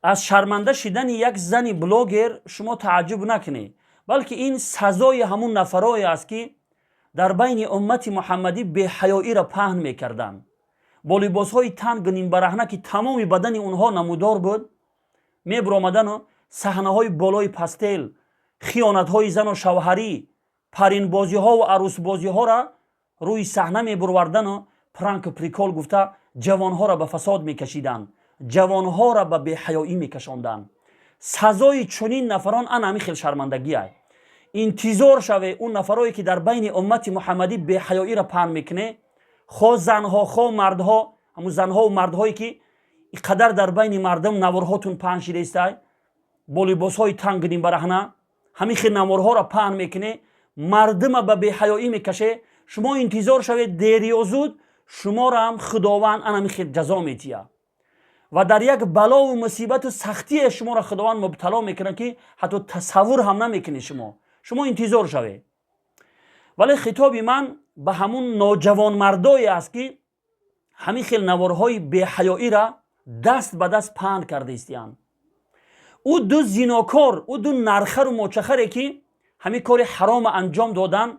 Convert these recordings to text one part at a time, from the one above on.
از شرمنده شدن یک زن بلاگر شما تعجب نکنید، بلکه این سزای همون نفرایی است که در بین امت محمدی به حیایی را پهن میکردند. با لباس های تنگ نیم برهنه که تمام بدن اونها نمودار بود، میبرآمدن و صحنه های بالای پستل، خیانت های زن و شوهری، پرین بازی ها و عروس بازی ها را روی صحنه میبروردن و پرانک و پریکول گفته جوان ها را به فساد میکشیدند، جوان ها را به بی‌حیایی میکشاندند. سزای چنین نفران همین خیلی شرمندگی است. انتظار شوه اون نفرایی که در بین امت محمدی بی‌حیایی را پهن میکنه، خواه زنها خواه مردها، همون زنها و مردهایی که اینقدر در بین مردم نوارهاتون پهن شده است، با لباس های تنگ نیم برهنه همین خیلی نوارها را پهن میکنه، مردم به بی‌حیایی میکشه. شما انتظار شوه دیر یا زود شما را هم خداوند همین خیلی جزا میتیه و در یک بلا و مصیبت و سختی شما را خداوند مبتلا میکنه که حتی تصور هم نمیکنه. شما انتظار شوه. ولی خطاب من به همون نوجوان مردایی است که همین خیلی نوارهای بی‌حیایی را دست به دست پهن کرده استیان. او دو زیناکار، او دو نرخر و موچخری که همین کار حرام انجام دادن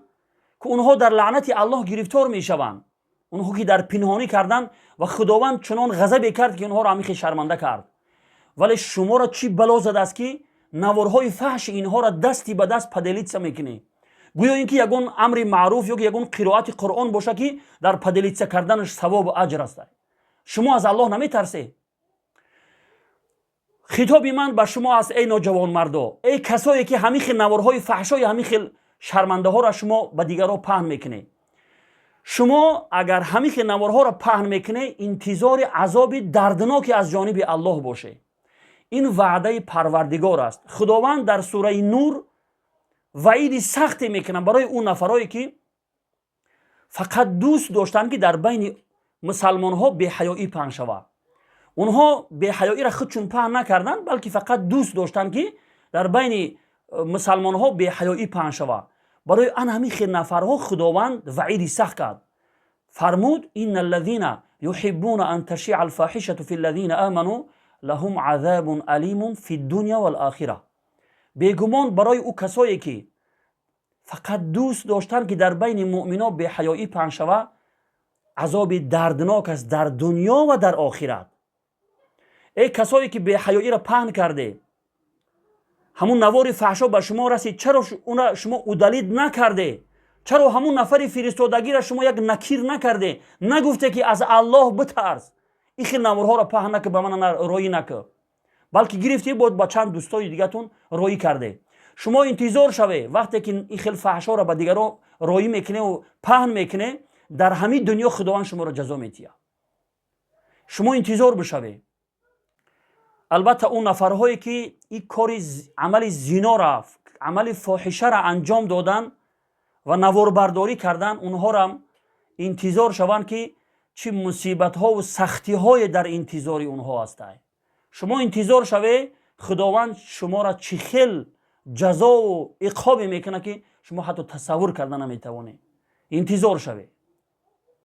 که اونها در لعنت الله گرفتار میشوند، اونها که در پنهانی کردن و خداوند چنان غضب کرد که اونها را همین شرمنده کرد. ولی شما را چی بلا زده است که نوارهای فحش اینها را دستی به دست پدلیتسا میکنی؟ گویا اینکه یگون امر معروف یا یگون قرائت قرآن باشه که در پدلیتسا کردنش ثواب و اجر است. شما از الله نمیترسید؟ خطاب من به شما است ای نوجوان مردا، ای کسایی که همین خیل نوارهای فحشای همین خیل شرمنده ها را شما به دیگران پهن میکنه. شما اگر همین خیل نوارها را پهن میکنه انتظار عذاب دردناکی از جانب الله باشه. این وعده پروردگار است. خداوند در سوره نور وعید سخت میکنه برای اون نفرایی که فقط دوست داشتن که در بین مسلمان ها بی‌حیایی پهن شود. اونها بی‌حیایی را خودشون پهن نکردن، بلکه فقط دوست داشتن که در بین مسلمان ها بی‌حیایی پهن شود. برای آن همین خیلی نفرها خداوند وعید سخت کرد. فرمود ان الذين يحبون ان تشيع الفاحشه في الذين امنوا لهم عذاب علیم فی الدنیا والآخره. بیگمان برای او کسایی که فقط دوست داشتن که در بین مؤمنان بی‌حیایی پهن شود، عذاب دردناک است در دنیا و در آخرت. ای کسایی که بی‌حیایی را پهن کرده، همون نوار فحشا به شما رسید، چرا اون شما ادالید نکرده؟ چرا همون نفر فرستادگی را شما یک نکیر نکرده؟ نگفته که از الله بترس، این خیلی نوارها را پهن نکه به من روی نکه، بلکه گرفتی بود با چند دوستای دیگه‌تون روی کرده. شما انتظار شوه وقتی که این خیلی فحشا را به دیگران روی میکنه و پهن میکنه، در همین دنیا خداوند شما را جزا میتیه. شما انتظار بشوه. البته اون نفرهایی که این کاری عمل زنا را، عمل فاحشه را انجام دادن و نواربرداری کردن، اونها را انتظار شوند که چه مصیبت ها و سختی های در انتظار اونها هستند. شما انتظار شوه خداوند شما را چه خیل جزا و عقاب میکنه که شما حتی تصور کردن نمیتوانید. انتظار شوه.